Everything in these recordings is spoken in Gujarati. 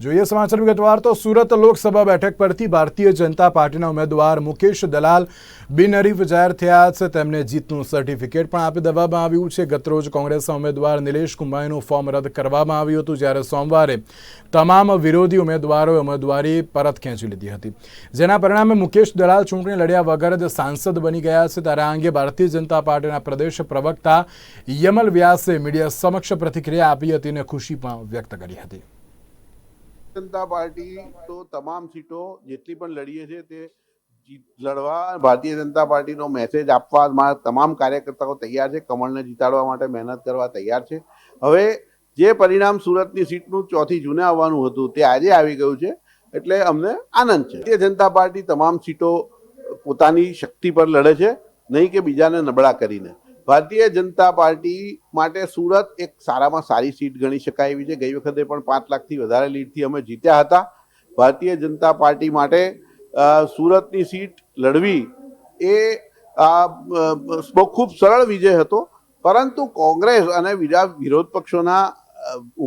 જોઈએ સમાચાર વિગતવાર તો સુરત લોકસભા બેઠક પરથી ભારતીય જનતા પાર્ટીના ઉમેદવાર મુકેશ દલાલ બિનહરીફ જાહેર થયા છે। તેમને જીતનું સર્ટિફિકેટ પણ આપી દેવામાં આવ્યું છે। ગતરોજ કોંગ્રેસના ઉમેદવાર નિલેશ કુંભાણીનું ફોર્મ રદ કરવામાં આવ્યું હતું, જ્યારે સોમવારે તમામ વિરોધી ઉમેદવારોએ ઉમેદવારી પરત ખેંચી લીધી હતી, જેના પરિણામે મુકેશ દલાલ ચૂંટણી લડ્યા વગર જ સાંસદ બની ગયા છે। ત્યારે આ અંગે ભારતીય જનતા પાર્ટીના પ્રદેશ પ્રવક્તા યમલ વ્યાસે મીડિયા સમક્ષ પ્રતિક્રિયા આપી હતી અને ખુશી પણ વ્યક્ત કરી હતી। जनता पार्टी तो तमाम सीटों જેટલી પણ લડીએ છે તે લડવા ભારતીય જનતા પાર્ટીનો મેસેજ આપવા મારા તમામ કાર્યકર્તાઓ તૈયાર છે। કમળને જીતાડવા માટે મહેનત કરવા તૈયાર છે। હવે જે પરિણામ સુરતની સીટનું 4 જૂને આવવાનું હતું તે આજે આવી ગયું છે, એટલે અમને આનંદ છે। ભારતીય જનતા પાર્ટી તમામ સીટો પોતાની શક્તિ પર લડે છે, નહીં કે બીજાને નબળા કરીને। ભારતીય જનતા પાર્ટી માટે સુરત એક સારામાં સારી સીટ ગણી શકાય એવી છે। ગઈ વખતે પણ 5 લાખથી વધારે લીડથી અમે જીત્યા હતા। ભારતીય જનતા પાર્ટી માટે સુરતની સીટ લડવી એ ખૂબ સરળ વિજય હતો, પરંતુ કોંગ્રેસ અને વિરોધ પક્ષોના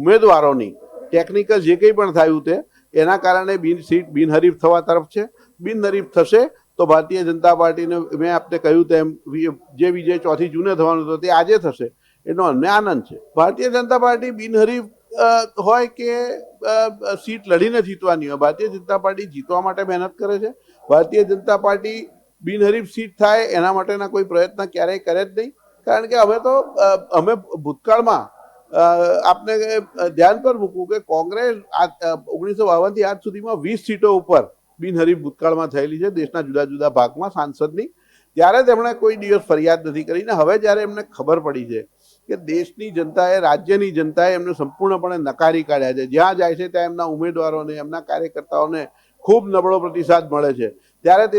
ઉમેદવારોની ટેકનિકલ જે કંઈ પણ થયું તે એના કારણે સીટ બિનહરીફ થવા તરફ છે। બિનહરીફ થશે તો ભારતીય જનતા પાર્ટીને મેં આપને કહ્યું તેમ જે વિજય 4 જૂને થવાનો હતો તે આજે થશે, એનો અમને આનંદ છે। ભારતીય જનતા પાર્ટી બિનહરીફ હોય કે સીટ લડીને જીતવાની હોય, ભારતીય જનતા પાર્ટી જીતવા માટે મહેનત કરે છે। ભારતીય જનતા પાર્ટી બિનહરીફ સીટ થાય એના માટેના કોઈ પ્રયત્ન ક્યારેય કરે જ નહીં, કારણ કે અમે ભૂતકાળમાં આપને ધ્યાન પર મૂકવું કે કોંગ્રેસ 1952થી આજ સુધીમાં 20 સીટો ઉપર બિનહરીફ ભૂતકાળમાં થયેલી છે દેશના જુદા જુદા ભાગમાં સાંસદની। ત્યારે તેમણે કોઈ દિવસ ફરિયાદ નથી કરી, ને હવે જ્યારે એમને ખબર પડી છે કે દેશની જનતાએ, રાજ્યની જનતાએ એમને સંપૂર્ણપણે નકારી કાઢ્યા છે, જ્યાં જાય છે ત્યાં એમના ઉમેદવારોને, એમના કાર્યકર્તાઓને ખૂબ નબળો પ્રતિસાદ મળે છે, ત્યારે તે